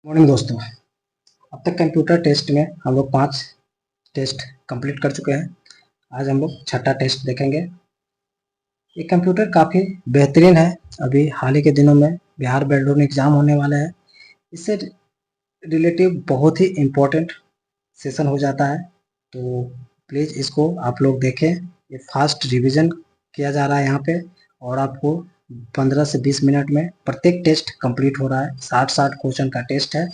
Morning दोस्तों। अब तक कंप्यूटर टेस्ट में हम लोग 5 टेस्ट कंप्लीट कर चुके हैं। आज हम लोग छठा टेस्ट देखेंगे। ये कंप्यूटर काफ़ी बेहतरीन है। अभी हाल ही के दिनों में बिहार बोर्ड एग्ज़ाम होने वाला है। इससे रिलेटिव बहुत ही इम्पोर्टेंट सेशन हो जाता है, तो प्लीज़ इसको आप लोग देखें। ये फास्ट रिवीजन किया जा रहा है यहाँ पे, और आपको 15 से 20 मिनट में प्रत्येक टेस्ट कंप्लीट हो रहा है। 60 क्वेश्चन का टेस्ट है।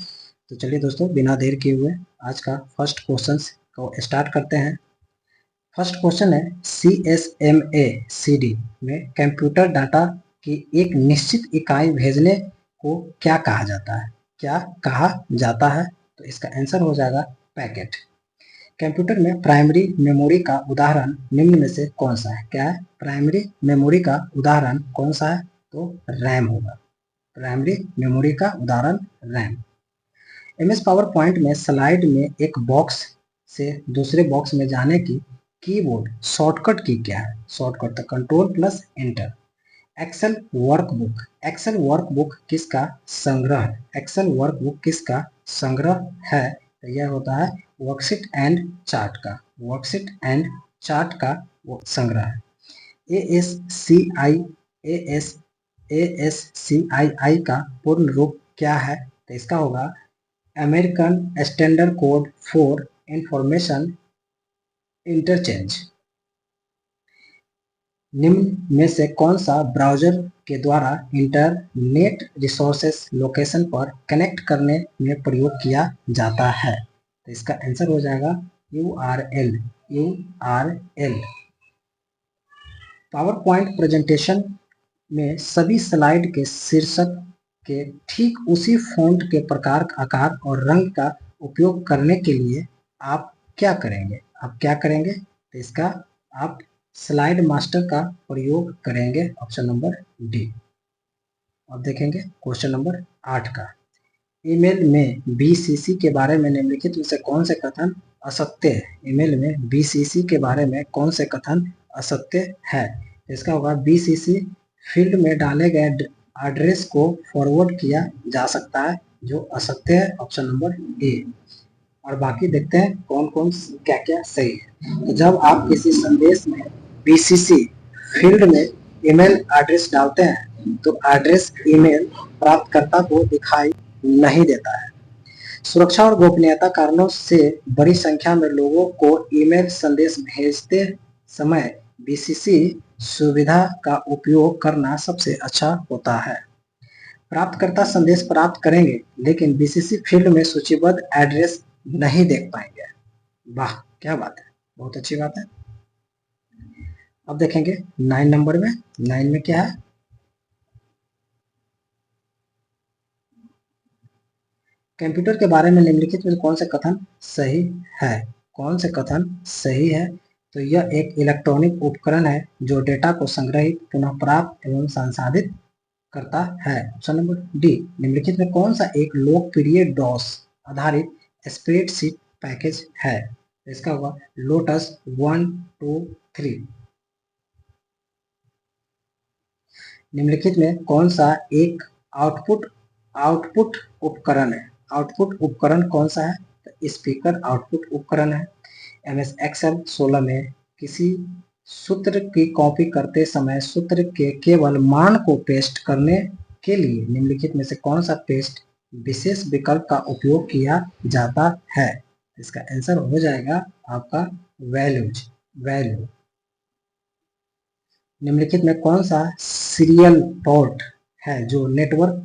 तो चलिए दोस्तों, बिना देर किए हुए आज का फर्स्ट क्वेश्चन को स्टार्ट करते हैं। फर्स्ट क्वेश्चन है, CSMA-CD में कंप्यूटर डाटा की एक निश्चित इकाई भेजने को क्या कहा जाता है? क्या कहा जाता है? तो इसका आंसर हो जाएगा पैकेट। कंप्यूटर में प्राइमरी मेमोरी का उदाहरण निम्न में से कौन सा है? क्या है? प्राइमरी मेमोरी का उदाहरण कौन सा है? तो रैम होगा। प्राइमरी मेमोरी का उदाहरण रैम। MS पावर पॉइंट में स्लाइड में एक बॉक्स से दूसरे बॉक्स में जाने की कीबोर्ड शॉर्टकट की क्या है? शॉर्टकट तो control plus enter. Excel workbook किसका संग्रह है? एक्सेल वर्कबुक किसका संग्रह है? तो यह होता है वर्कशीट एंड चार्ट का। वर्कशीट एंड चार्ट का वो संग्रह है। ASCII का पूर्ण रूप क्या है? तो इसका होगा American standard code for information interchange. निम्न में से कौन सा ब्राउज़र के द्वारा इंटरनेट रिसोर्सेस लोकेशन पर कनेक्ट करने में प्रयोग किया जाता है? तो इसका आंसर हो जाएगा URL। पावर पॉइंट प्रेजेंटेशन में सभी स्लाइड के शीर्षक के ठीक उसी फ़ॉन्ट के प्रकार, आकार और रंग का उपयोग करने के लिए आप क्या करेंगे? तो इसका आप स्लाइड मास्टर का प्रयोग करेंगे। Option number D. अब देखेंगे क्वेश्चन नंबर 8 का। ईमेल में BCC के बारे में निम्नलिखित में से कौन से कथन असत्य है? ईमेल में BCC के बारे में कौन से कथन असत्य है? इसका होगा BCC फील्ड में डाले गए एड्रेस को फॉरवर्ड किया जा सकता है, जो असत्य है। ऑप्शन नंबर ए। और बाकी देखते हैं कौन कौन क्या क्या सही है। तो जब आप किसी संदेश में BCC फील्ड में ईमेल एड्रेस डालते हैं तो एड्रेस ईमेल प्राप्तकर्ता को दिखाई नहीं देता है। सुरक्षा और गोपनीयता कारणों से बड़ी संख्या में लोगों को ईमेल संदेश भेजते समय BCC सुविधा का उपयोग करना सबसे अच्छा होता है। प्राप्तकर्ता संदेश प्राप्त करेंगे लेकिन BCC फील्ड में सूचीबद्ध एड्रेस नहीं देख पाएंगे। वाह, क्या बात है, बहुत अच्छी बात है। अब देखेंगे 9 नंबर में। 9 में क्या है? कंप्यूटर के बारे में निम्नलिखित में कौन से कथन सही है? कौन से कथन सही है? तो यह एक इलेक्ट्रॉनिक उपकरण है जो डेटा को संग्रहित, पुनः प्राप्त एवं संसाधित करता है। Option number D. निम्नलिखित में कौन सा एक लोकप्रिय डॉस आधारित स्प्रेडशीट पैकेज है? इसका होगा लोटस 1, 2, 3। निम्नलिखित में कौन सा एक आउटपुट आउटपुट उपकरण है? आउटपुट उपकरण कौन सा है? तो स्पीकर आउटपुट उपकरण है। MS एक्सेल 16 में किसी सूत्र की कॉपी करते समय सूत्र के केवल मान को पेस्ट करने के लिए निम्नलिखित में से कौन सा पेस्ट विशेष विकल्प का उपयोग किया जाता है? इसका आंसर हो जाएगा आपका वैल्यू। निम्नलिखित में कौन सा सीरियल पोर्ट है जो नेटवर्क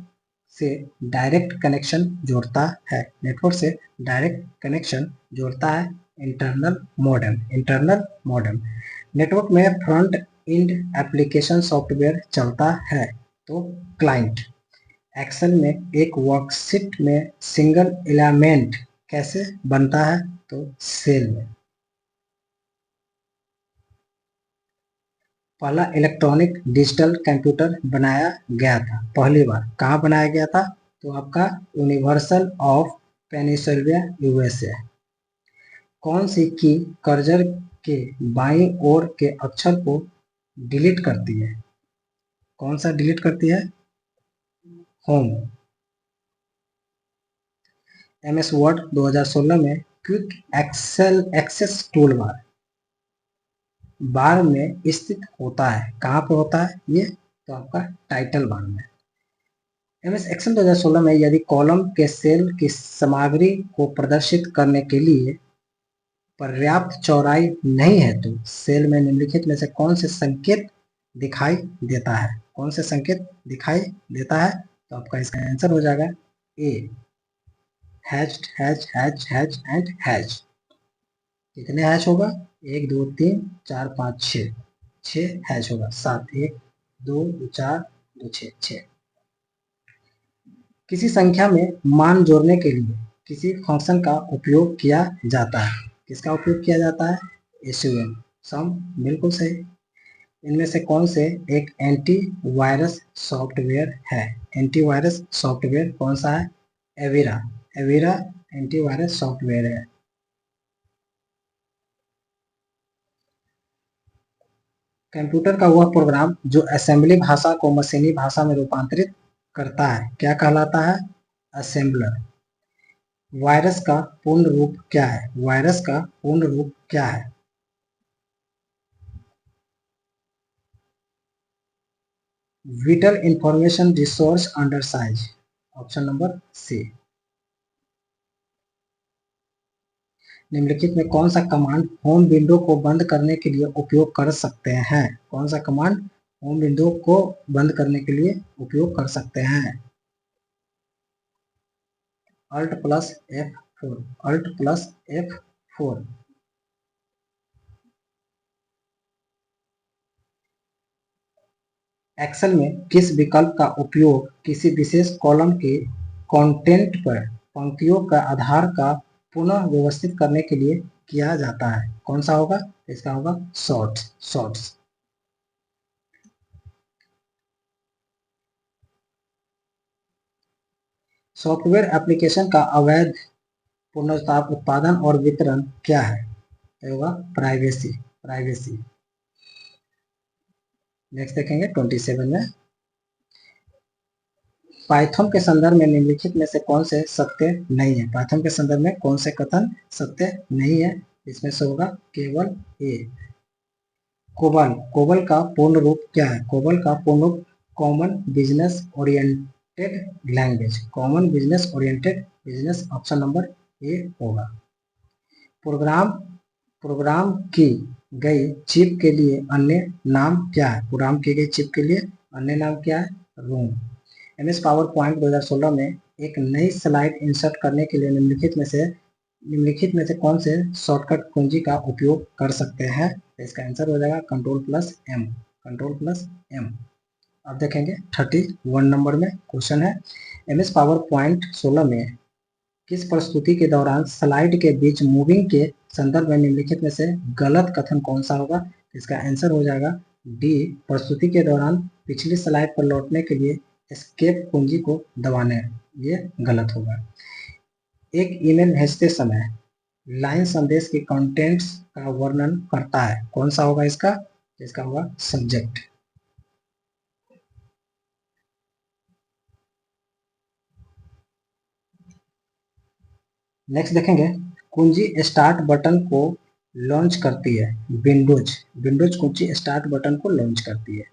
से डायरेक्ट कनेक्शन जोड़ता है? नेटवर्क से डायरेक्ट कनेक्शन जोड़ता है इंटरनल मॉडेम। नेटवर्क में फ्रंट एंड एप्लीकेशन सॉफ्टवेयर चलता है तो क्लाइंट। एक्सेल में एक वर्कशीट में सिंगल एलिमेंट कैसे बनता है? तो सेल में। पहला इलेक्ट्रॉनिक डिजिटल कंप्यूटर बनाया गया था पहली बार कहाँ बनाया गया था? तो आपका यूनिवर्सल ऑफ पेनिसिल्वेनिया USA। कौन सी की कर्सर के बाईं ओर के अक्षर को डिलीट करती है? कौन सा डिलीट करती है? होम। MS वर्ड 2016 में क्विक एक्सेस टूल बार में स्थित होता है। कहाँ पे होता है ये? तो आपका टाइटल बार में। MS एक्सेल 2016 में यदि कॉलम के सेल की सामग्री को प्रदर्शित करने के लिए पर्याप्त चौड़ाई नहीं है तो सेल में निम्नलिखित में से कौन से संकेत दिखाई देता है? कौन से संकेत दिखाई देता है? तो आपका इसका आंसर हो जाएगा A, hatched, hatch, hatch, hatch and hatch. कितने हैच होगा? 1 2 3 4 5 6, 6 हैच होगा। 7 1 2 4 2 6 6। किसी संख्या में मान जोड़ने के लिए किसी फंक्शन का उपयोग किया जाता है। किसका उपयोग किया जाता है? एसयूएम, सम, बिल्कुल सही। इनमें से कौन से एक एंटीवायरस सॉफ्टवेयर है? एंटीवायरस सॉफ्टवेयर कौन सा है? एविरा, एविरा एंटीवायरस सॉफ्टवेयर है। कंप्यूटर का वह प्रोग्राम जो असेंबली भाषा को मशीनी भाषा में रूपांतरित करता है क्या कहलाता है? असेंबलर। वायरस का पूर्ण रूप क्या है? वायरस का पूर्ण रूप क्या है? Vital information resource under seize, option number C. निम्नलिखित में कौन सा कमांड होम विंडो को बंद करने के लिए उपयोग कर सकते हैं? कौन सा कमांड होम विंडो को बंद करने के लिए उपयोग कर सकते हैं? Alt plus F4, Alt plus F4। Excel में किस विकल्प का उपयोग किसी विशेष कॉलम के कंटेंट पर पंक्तियों का आधार का पुनः व्यवस्थित करने के लिए किया जाता है? कौन सा होगा? इसका होगा शॉर्ट्स, शॉर्ट्स। सॉफ्टवेयर एप्लीकेशन का अवैध पुनर्स्थाप उत्पादन और वितरण क्या है? होगा प्राइवेसी, प्राइवेसी। नेक्स्ट देखेंगे 27 में। पाइथन के संदर्भ में निम्नलिखित में से कौन से सत्य नहीं है? पाइथन के संदर्भ में कौन से कथन सत्य नहीं है? इसमें से होगा केवल ए। कोबल, कोबल का पूर्ण रूप क्या है? कोबल का पूर्ण रूप common business oriented language, common business oriented business, option number A होगा। प्रोग्राम प्रोग्राम की गई चिप के लिए अन्य नाम क्या है? प्रोग्राम की गई चिप के लिए अन्य नाम क्या है? रोम। MS पावर पॉइंट 2016 में एक नई स्लाइड इंसर्ट करने के लिए निम्नलिखित में से कौन से शॉर्टकट कुंजी का उपयोग कर सकते हैं? तो इसका आंसर हो जाएगा control plus M, control plus M. अब देखेंगे 31 नंबर में क्वेश्चन है, MS पावर पॉइंट 16 में किस प्रस्तुति के दौरान स्लाइड के बीच मूविंग के संदर्भ में निम्नलिखित में से गलत कथन कौन सा होगा? इसका आंसर हो जाएगा डी, प्रस्तुति के दौरान पिछली स्लाइड पर लौटने के लिए एस्केप कुंजी को दबाने, ये गलत होगा। एक ईमेल भेजते समय लाइन संदेश के कंटेंट्स का वर्णन करता है, कौन सा होगा इसका? इसका होगा सब्जेक्ट। नेक्स्ट देखेंगे, कुंजी स्टार्ट बटन को लॉन्च करती है। विंडोज, विंडोज कुंजी स्टार्ट बटन को लॉन्च करती है।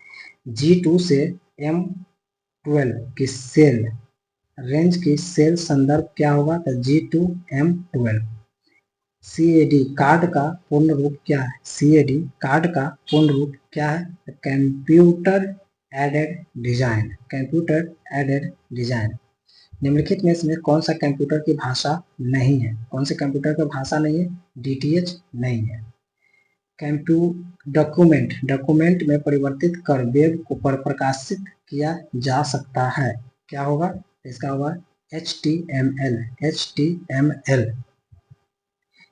G2 से M12 की सेल रेंज की सेल संदर्भ क्या होगा? तो G2 M12। CAD कार्ड का पूर्ण रूप क्या है? CAD कार्ड का पूर्ण रूप क्या है? Computer aided design, computer aided design. निम्नलिखित में इसमें कौन सा कंप्यूटर की भाषा नहीं है? कौन से कंप्यूटर की भाषा नहीं है? DTH नहीं है। डॉक्यूमेंट, डॉक्यूमेंट में परिवर्तित कर वेब पर प्रकाशित किया जा सकता है, क्या होगा? इसका होगा HTML, HTML।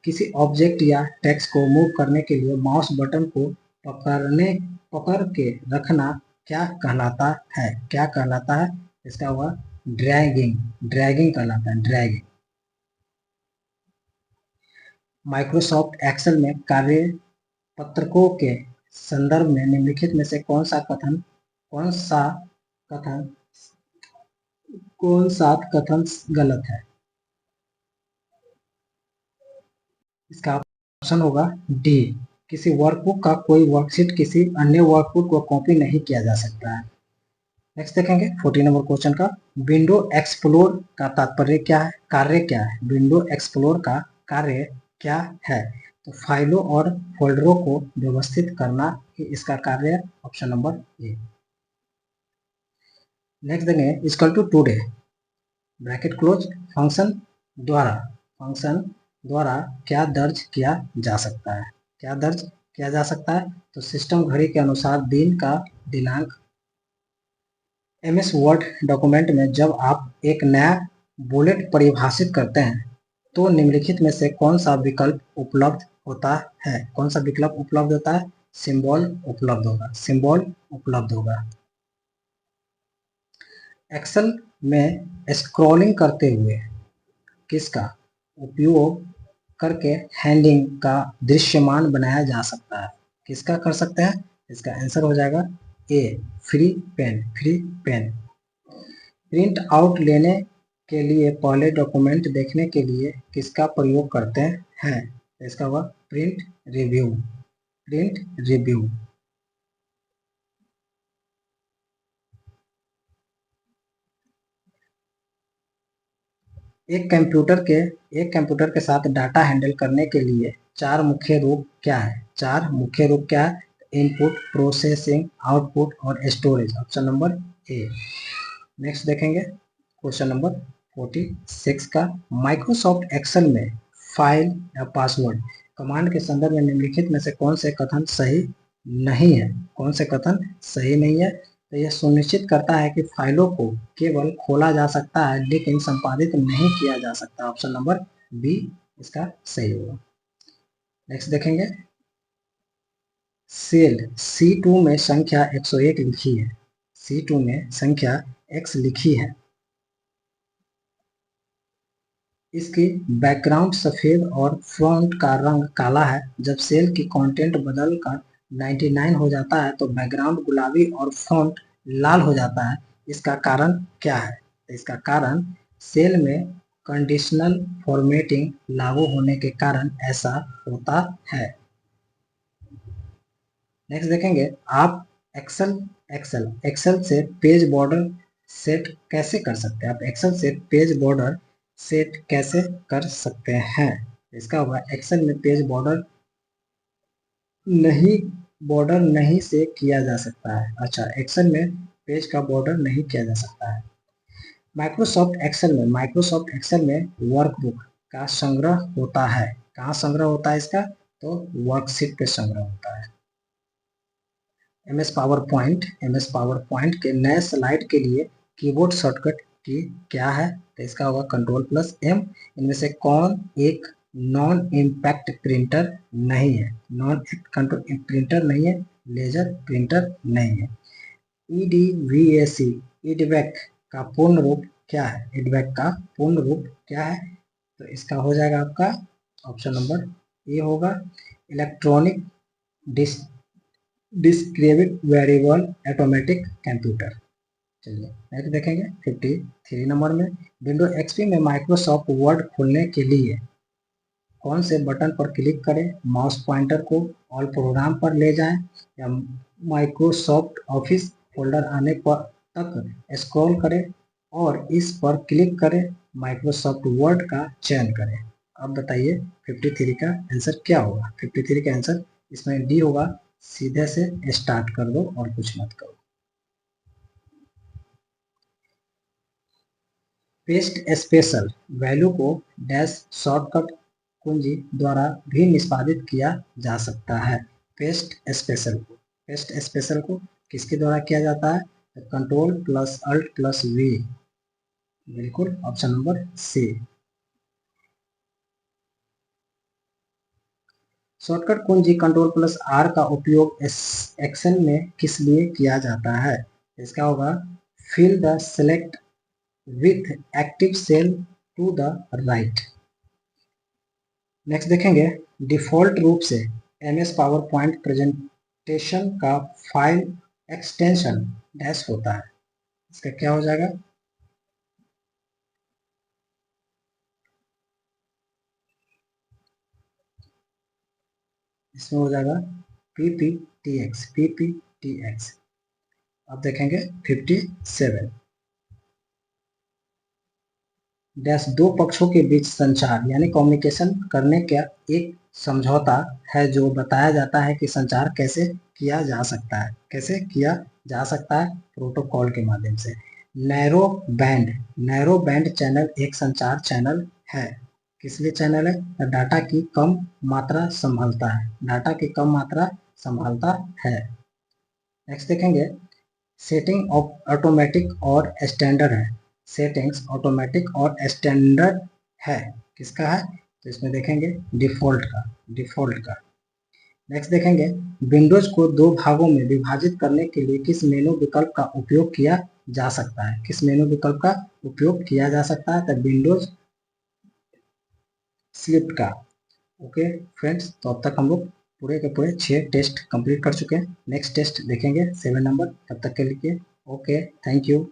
किसी ऑब्जेक्ट या टेक्स्ट को मूव करने के लिए माउस बटन को पकड़ के रखना क्या कहलाता है? क्या कहलाता है? इसका होगा ड्रैगिंग, ड्रैगिंग कहलाता है, ड्रैगिंग। माइक्रोसॉफ्ट एक्सेल में कार्य पत्रकों के संदर्भ में निम्नलिखित में से कौन सा कथन गलत है? इसका ऑप्शन होगा डी। किसी वर्कबुक का कोई वर्कशीट किसी अन्य वर्कबुक को कॉपी नहीं किया जा सकता है। नेक्स्ट देखेंगे 14 नंबर क्वेश्चन का, विंडो एक्सप्लोर का तात्पर्य क्या है, कार्य क्या है। विंडो एक्सप्लोर का कार्य क्या है, तो फाइलों और फोल्डरों को व्यवस्थित करना ही इसका कार्य है, ऑप्शन नंबर ए। नेक्स्ट देंगे equal to today bracket close, function द्वारा क्या दर्ज किया जा सकता है, क्या दर्ज किया जा सकता है, तो सिस्टम घड़ी के अनुसार दिन का दिनांक। एमएस वर्ड डॉक्यूमेंट में जब आप एक नया बुलेट परिभाषित करते हैं तो निम्नलिखित में से कौन सा विकल्प उपलब्ध होता है, कौन सा विकल्प उपलब्ध होता है, सिंबल उपलब्ध होगा, सिंबल उपलब्ध होगा। एक्सेल में स्क्रॉलिंग करते हुए किसका उपयोग करके हेडिंग का दृश्यमान बनाया जा सकता है, किसका कर सकते हैं, इसका आंसर हो जाएगा A, free pen, free pen. Print out लेने के लिए पहले डॉक्यूमेंट देखने के लिए किसका प्रयोग करते हैं, इसका हुआ प्रिंट रिव्यू, प्रिंट रिव्यू। एक कंप्यूटर के साथ डाटा हैंडल करने के लिए चार मुख्य रूप क्या है, चार मुख्य रूप क्या है, इनपुट, प्रोसेसिंग, आउटपुट और storage, option number A. Next देखेंगे क्वेश्चन नंबर 46 का, माइक्रोसॉफ्ट एक्सेल में फाइल या पासवर्ड कमांड के संदर्भ में निम्नलिखित में से कौन से कथन सही नहीं है, कौन से कथन सही नहीं है, तो यह सुनिश्चित करता है कि फाइलों को केवल खोला जा सकता है लेकिन संपादित नहीं किया जा सकता, ऑप्शन नंबर बी इसका सही होगा। नेक्स्ट देखेंगे सेल C2 में संख्या 101 लिखी है, C2 में संख्या x लिखी है, इसकी बैकग्राउंड सफेद और फ्रंट का रंग काला है। जब सेल की कंटेंट बदल कर 99 हो जाता है तो बैकग्राउंड गुलाबी और फ्रंट लाल हो जाता है, इसका कारण क्या है, इसका कारण सेल में कंडीशनल फॉर्मेटिंग लागू होने के कारण ऐसा होता है। नेक्स्ट देखेंगे आप एक्सेल से पेज बॉर्डर सेट कैसे कर सकते हैं, आप एक्सेल से पेज बॉर्डर सेट कैसे कर सकते हैं, इसका होगा एक्सेल में पेज बॉर्डर नहीं से किया जा सकता है। अच्छा, एक्सेल में पेज का बॉर्डर नहीं किया जा सकता है। माइक्रोसॉफ्ट एक्सेल में वर्कबुक का संग्रह होता है, कहाँ संग्रह होता है इसका, तो वर्कशीट पे संग्रह होता है। एमएस पावर पॉइंट के नए स्लाइड के लिए कीबोर्ड शॉर्टकट की क्या है, तो इसका होगा Ctrl+M। इनमें से कौन एक नॉन इम्पैक्ट प्रिंटर नहीं है, नॉन प्रिंटर नहीं है, लेजर प्रिंटर नहीं है। ईडीवीएक का पूर्ण रूप क्या है, ईडीवीएक का पूर्ण रूप क्या है, तो इसका हो जाएगा आपका ऑप्शन नंबर ए होगा, electronic discrete variable automatic computer. चलिए नेक्स्ट देखेंगे 53 नंबर में, विंडो एक्सपी में माइक्रोसॉफ्ट वर्ड खोलने के लिए कौन से बटन पर क्लिक करें, माउस पॉइंटर को ऑल प्रोग्राम पर ले जाएं या माइक्रोसॉफ्ट ऑफिस फोल्डर आने पर तक स्क्रॉल करें और इस पर क्लिक करें, माइक्रोसॉफ्ट वर्ड का चयन करें। अब बताइए 53 का आंसर क्या होगा, 53 का आंसर इसमें डी होगा, सीधे से स्टार्ट कर दो और कुछ मत करो। पेस्ट स्पेशल वैल्यू को डैश शॉर्टकट कुंजी द्वारा भी निष्पादित किया जा सकता है। पेस्ट स्पेशल को किसके द्वारा किया जाता है, Ctrl+Alt+V, बिल्कुल ऑप्शन नंबर सी। शॉर्टकट कुंजी Ctrl+R का उपयोग एक्सेल में किस लिए किया जाता है, इसका होगा fill the select with active cell to the right. Next देखेंगे डिफॉल्ट रूप से एमएस पावर पॉइंट प्रेजेंटेशन का फाइल एक्सटेंशन डैश होता है, इसका क्या हो जाएगा, इसमें हो जाएगा PPTX, PPTX। अब देखेंगे 57 डैश दो पक्षों के बीच संचार यानी कम्युनिकेशन करने का एक समझौता है जो बताया जाता है कि संचार कैसे किया जा सकता है, कैसे किया जा सकता है प्रोटोकॉल के माध्यम से। नैरो बैंड चैनल एक संचार चैनल है। किस लिए चैनल है? डाटा की कम मात्रा संभालता है, डाटा की कम मात्रा संभालता है। नेक्स्ट देखेंगे सेटिंग ऑटोमेटिक और स्टैंडर्ड है। सेटिंग्स ऑटोमेटिक और स्टैंडर्ड है, किसका है? तो इसमें देखेंगे डिफॉल्ट का। नेक्स्ट देखेंगे विंडोज को दो भागों में विभाजित करने के लिए किस मेनू विकल्प का उपयोग किया जा सकता है? किस मेनू विकल्प का उपयोग किया जा सकता है? तो विंडोज स्लिप का। ओके फ्रेंड्स, तो अब तक हम लोग पूरे के पूरे 6 टेस्ट कंप्लीट कर चुके हैं। नेक्स्ट टेस्ट देखेंगे 7 नंबर, तब तक के लिए ओके, थैंक यू।